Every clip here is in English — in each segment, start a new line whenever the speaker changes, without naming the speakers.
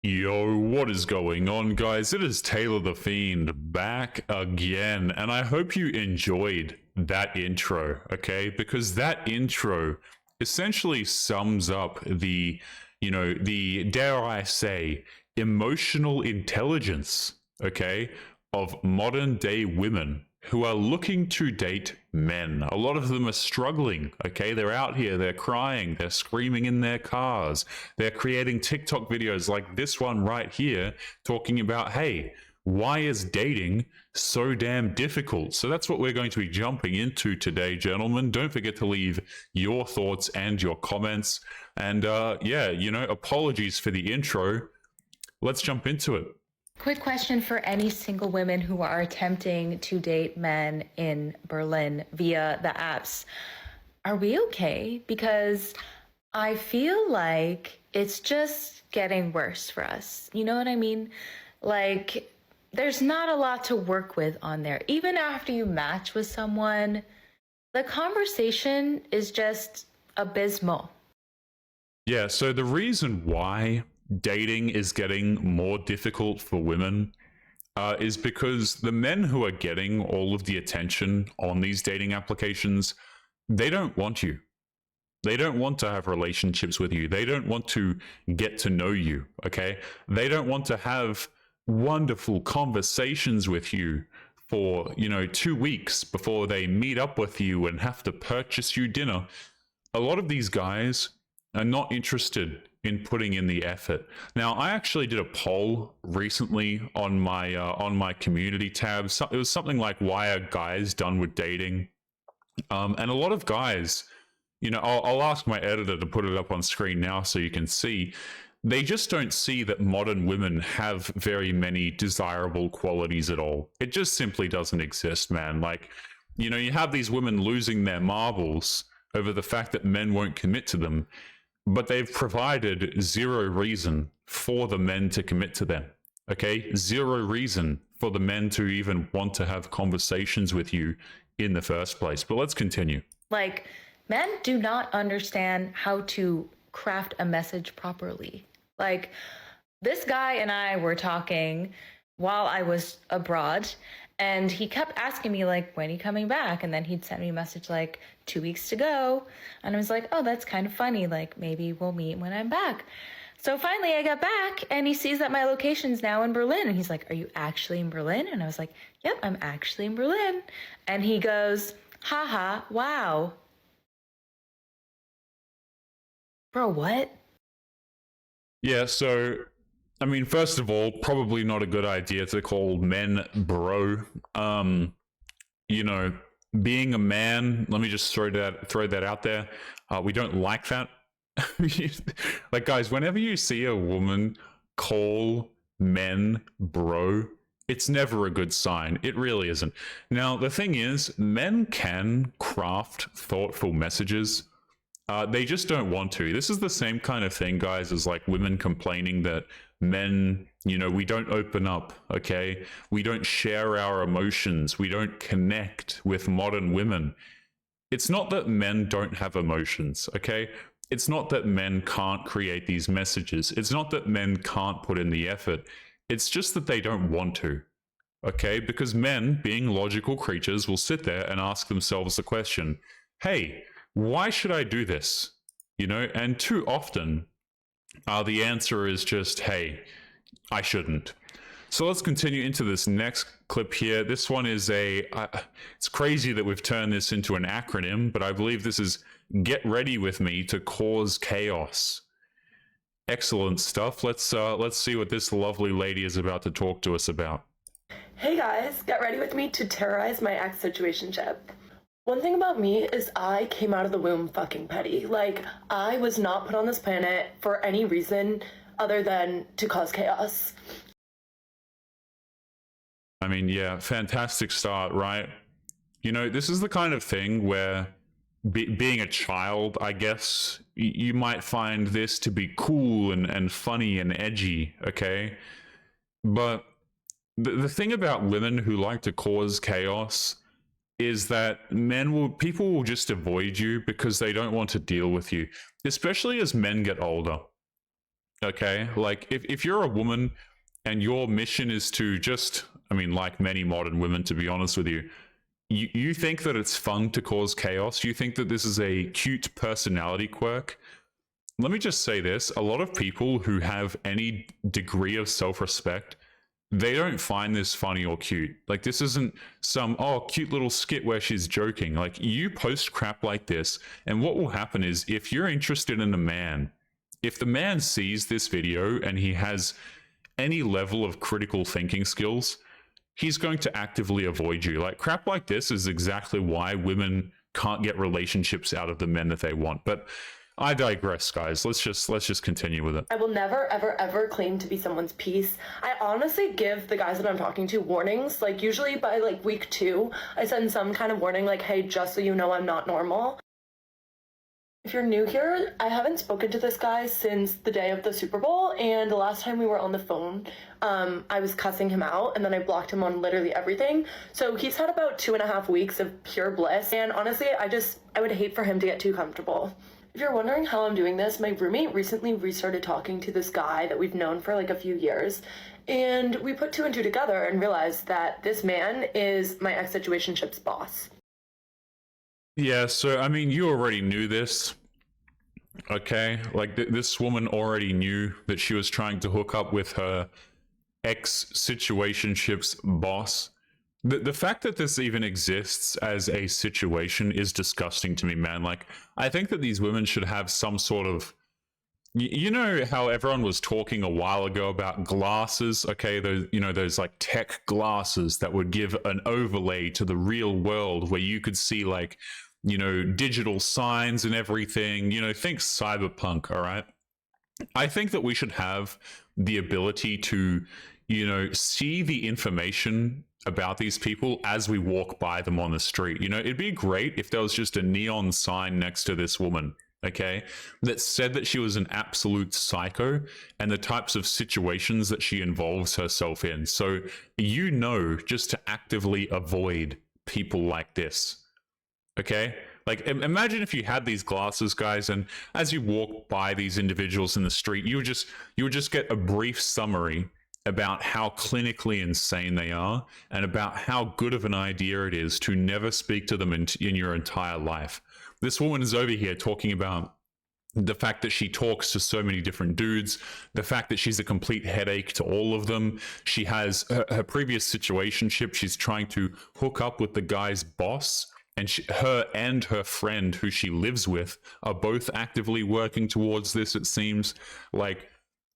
Yo, what is going on, guys? It is Taylor the Fiend back again, and I hope you enjoyed that intro, okay? Because that intro essentially sums up the dare I say, emotional intelligence, okay, of modern day women who are looking to date men. A lot of them are struggling, okay? They're out here, they're crying, they're screaming in their cars, they're creating TikTok videos like this one right here, talking about, hey, why is dating so damn difficult? So that's what we're going to be jumping into today, gentlemen. Don't forget to leave your thoughts and your comments. And yeah, apologies for the intro. Let's jump into it.
Quick question for any single women who are attempting to date men in Berlin via the apps. Are we okay? Because I feel like it's just getting worse for us. You know what I mean? Like, there's not a lot to work with on there. Even after you match with someone, the conversation is just abysmal.
Yeah, so the reason why dating is getting more difficult for women is because the men who are getting all of the attention on these dating applications, they don't want you. They don't want to have relationships with you. They don't want to get to know you, okay? They don't want to have wonderful conversations with you for, 2 weeks before they meet up with you and have to purchase you dinner. A lot of these guys are not interested in putting in the effort. Now, I actually did a poll recently on my community tab. So it was something like, "Why are guys done with dating?" And a lot of guys, I'll ask my editor to put it up on screen now so you can see. They just don't see that modern women have very many desirable qualities at all. It just simply doesn't exist, man. Like, you have these women losing their marbles over the fact that men won't commit to them, but they've provided zero reason for the men to commit to them. Okay? Zero reason for the men to even want to have conversations with you in the first place. But let's continue.
Like, men do not understand how to craft a message properly. Like, this guy and I were talking while I was abroad, and he kept asking me, like, when are you coming back? And then he'd send me a message like 2 weeks to go. And I was like, oh, that's kind of funny. Like, maybe we'll meet when I'm back. So finally I got back and he sees that my location's now in Berlin. And he's like, are you actually in Berlin? And I was like, yep, I'm actually in Berlin. And he goes, haha, wow. Bro, what?
Yeah, so I mean, first of all, probably not a good idea to call men bro. Being a man, let me just throw that out there. We don't like that. Like, guys, whenever you see a woman call men bro, it's never a good sign. It really isn't. Now, the thing is, men can craft thoughtful messages. They just don't want to. This is the same kind of thing, guys, as like women complaining that men, we don't open up, okay? We don't share our emotions. We don't connect with modern women. It's not that men don't have emotions, okay? It's not that men can't create these messages. It's not that men can't put in the effort. It's just that they don't want to, okay? Because men, being logical creatures, will sit there and ask themselves the question, hey, why should I do this? And too often, the answer is just, hey, I shouldn't. So let's continue into this next clip here. This one is it's crazy that we've turned this into an acronym, but I believe this is Get Ready With Me to Cause Chaos. Excellent stuff. Let's see what this lovely lady is about to talk to us about.
Hey guys, get ready with me to terrorize my ex situationship. One thing about me is I came out of the womb fucking petty. Like, I was not put on this planet for any reason other than to cause chaos.
I mean, yeah, fantastic start, right? This is the kind of thing where being a child, I guess, you might find this to be cool and funny and edgy, okay? But the thing about women who like to cause chaos is that people will just avoid you because they don't want to deal with you, especially as men get older. Okay, like if you're a woman and your mission is to just, I mean, like many modern women, to be honest with you, you think that it's fun to cause chaos. You think that this is a cute personality quirk. Let me just say this: a lot of people who have any degree of self-respect, they don't find this funny or cute. Like, this isn't some, oh, cute little skit where she's joking. Like, you post crap like this, and what will happen is, if you're interested in a man, if the man sees this video and he has any level of critical thinking skills, he's going to actively avoid you. Like, crap like this is exactly why women can't get relationships out of the men that they want. But I digress, guys. Let's just continue with it.
I will never, ever, ever claim to be someone's piece. I honestly give the guys that I'm talking to warnings. Like, usually by like week 2, I send some kind of warning like, hey, just so you know, I'm not normal. If you're new here, I haven't spoken to this guy since the day of the Super Bowl, and the last time we were on the phone, I was cussing him out, and then I blocked him on literally everything. So he's had about 2.5 weeks of pure bliss, and honestly, I would hate for him to get too comfortable. If you're wondering how I'm doing this, my roommate recently restarted talking to this guy that we've known for like a few years, and we put 2 and 2 together and realized that this man is my ex-situationship's boss.
Yeah, so I mean, you already knew this, okay? Like, this woman already knew that she was trying to hook up with her ex-situationship's boss. The fact that this even exists as a situation is disgusting to me, man. Like, I think that these women should have some sort of, you know how everyone was talking a while ago about glasses, okay? Those, you know, those like tech glasses that would give an overlay to the real world where you could see, like, you know, digital signs and everything. You know, think cyberpunk, all right? I think that we should have the ability to, you know, see the information about these people as we walk by them on the street. You know, it'd be great if there was just a neon sign next to this woman, okay, that said that she was an absolute psycho and the types of situations that she involves herself in. So, you know, just to actively avoid people like this, okay? Like, imagine if you had these glasses, guys, and as you walk by these individuals in the street, you would just get a brief summary about how clinically insane they are and about how good of an idea it is to never speak to them in your entire life. This woman is over here talking about the fact that she talks to so many different dudes, the fact that she's a complete headache to all of them. She has her previous situationship. She's trying to hook up with the guy's boss, and her and her friend who she lives with are both actively working towards this, it seems. Like,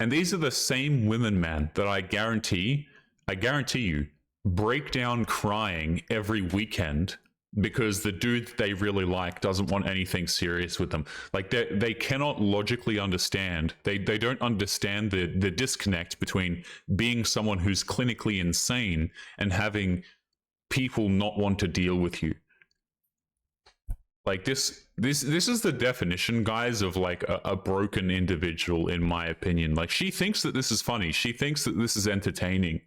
and these are the same women, man, that I guarantee you, break down crying every weekend because the dude they really like doesn't want anything serious with them. Like, they cannot logically understand. They don't understand the disconnect between being someone who's clinically insane and having people not want to deal with you. Like, this is the definition, guys, of like a broken individual, in my opinion. Like, she thinks that this is funny. She thinks that this is entertaining.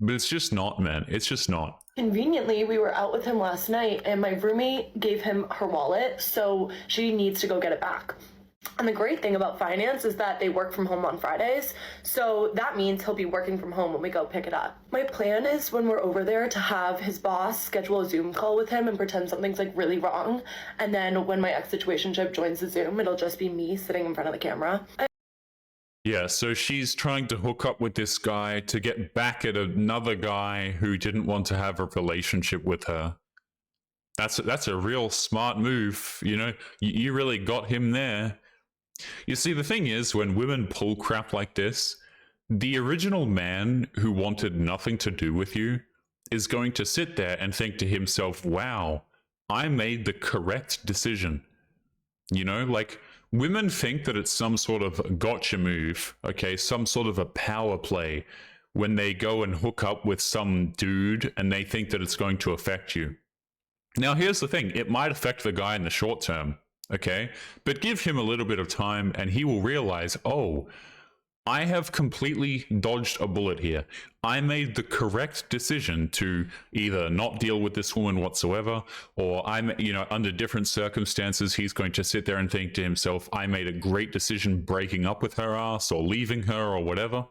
But it's just not, man. It's just not.
Conveniently, we were out with him last night, and my roommate gave him her wallet, so she needs to go get it back. And the great thing about finance is that they work from home on Fridays, so that means he'll be working from home when we go pick it up. My plan is, when we're over there, to have his boss schedule a Zoom call with him and pretend something's like really wrong, and then when my ex-situationship joins the Zoom, it'll just be me sitting in front of the camera.
Yeah, so she's trying to hook up with this guy to get back at another guy who didn't want to have a relationship with her. That's a real smart move, you know? You really got him there. You see, the thing is, when women pull crap like this, the original man who wanted nothing to do with you is going to sit there and think to himself, wow, I made the correct decision. You know, like, women think that it's some sort of gotcha move, okay, some sort of a power play when they go and hook up with some dude and they think that it's going to affect you. Now, here's the thing. It might affect the guy in the short term, okay? But give him a little bit of time and he will realize, oh, I have completely dodged a bullet here. I made the correct decision to either not deal with this woman whatsoever, or under different circumstances, he's going to sit there and think to himself, I made a great decision breaking up with her ass or leaving her or whatever.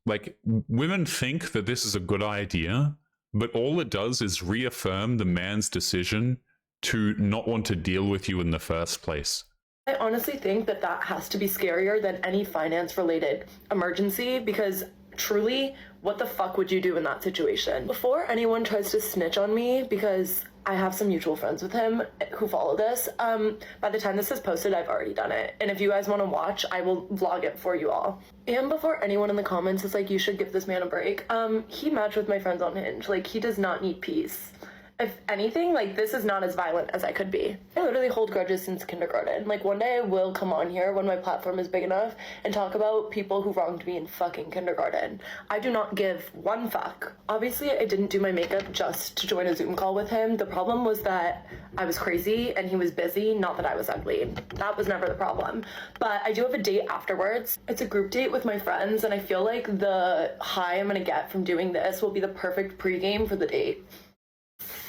Like, women think that this is a good idea, but all it does is reaffirm the man's decision to not want to deal with you in the first place.
I honestly think that that has to be scarier than any finance-related emergency, because truly, what the fuck would you do in that situation? Before anyone tries to snitch on me, because I have some mutual friends with him who follow this, by the time this is posted, I've already done it. And if you guys want to watch, I will vlog it for you all. And before anyone in the comments is like, you should give this man a break, he matched with my friends on Hinge. Like, he does not need peace. If anything, like, this is not as violent as I could be. I literally hold grudges since kindergarten. Like, one day I will come on here when my platform is big enough and talk about people who wronged me in fucking kindergarten. I do not give one fuck. Obviously, I didn't do my makeup just to join a Zoom call with him. The problem was that I was crazy and he was busy, not that I was ugly. That was never the problem. But I do have a date afterwards. It's a group date with my friends, and I feel like the high I'm gonna get from doing this will be the perfect pregame for the date.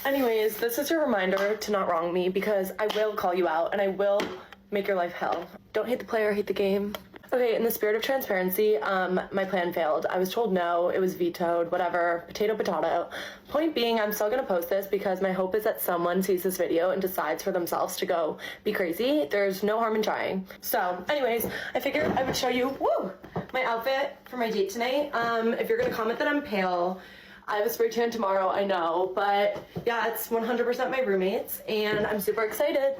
Anyways, this is your reminder to not wrong me, because I will call you out and I will make your life hell. Don't hate the player, hate the game. Okay, in the spirit of transparency, my plan failed. I was told no, it was vetoed, whatever, potato, potato. Point being, I'm still gonna post this because my hope is that someone sees this video and decides for themselves to go be crazy. There's no harm in trying. So, anyways, I figured I would show you, my outfit for my date tonight. If you're gonna comment that I'm pale, I have a spray tan tomorrow, I know, but yeah, it's 100% my roommates, and I'm super excited.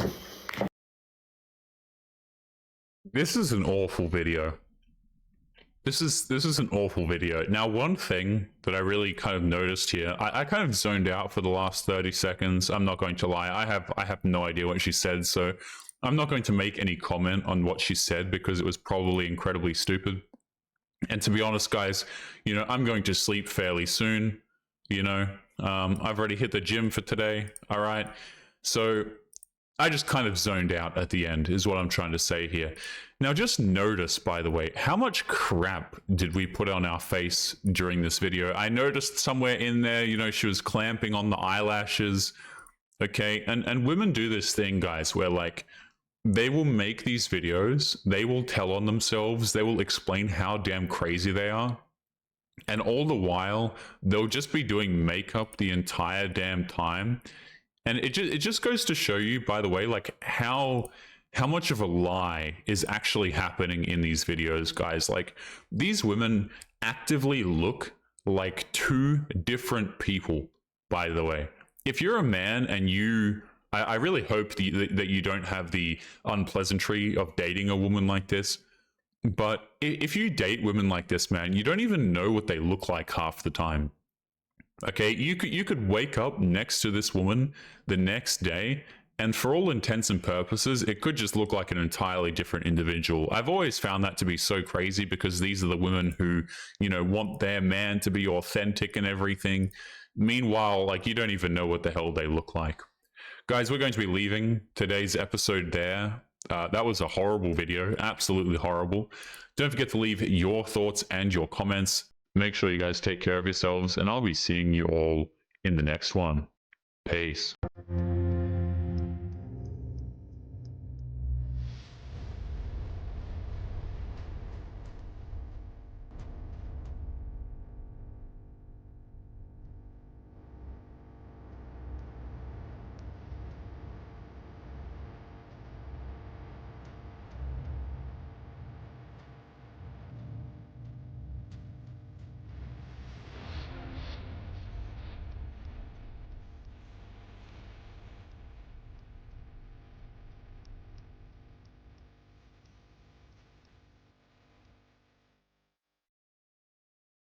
This is an awful video. This is an awful video. Now, one thing that I really kind of noticed here, I kind of zoned out for the last 30 seconds. I'm not going to lie. I have no idea what she said, so I'm not going to make any comment on what she said because it was probably incredibly stupid. And to be honest, guys, I'm going to sleep fairly soon. I've already hit the gym for today. All right. So I just kind of zoned out at the end is what I'm trying to say here. Now, just notice, by the way, how much crap did we put on our face during this video? I noticed somewhere in there, she was clamping on the eyelashes. Okay. And women do this thing, guys, where like, they will make these videos, they will tell on themselves, they will explain how damn crazy they are, and all the while, they'll just be doing makeup the entire damn time. And it just goes to show you, by the way, like how much of a lie is actually happening in these videos, guys. Like, these women actively look like two different people, by the way. If you're a man and I really hope that you don't have the unpleasantry of dating a woman like this. But if you date women like this, man, you don't even know what they look like half the time. Okay, you could wake up next to this woman the next day, and for all intents and purposes, it could just look like an entirely different individual. I've always found that to be so crazy because these are the women who, want their man to be authentic and everything. Meanwhile, like, you don't even know what the hell they look like. Guys, we're going to be leaving today's episode there. That was a horrible video, absolutely horrible. Don't forget to leave your thoughts and your comments. Make sure you guys take care of yourselves, and I'll be seeing you all in the next one. Peace.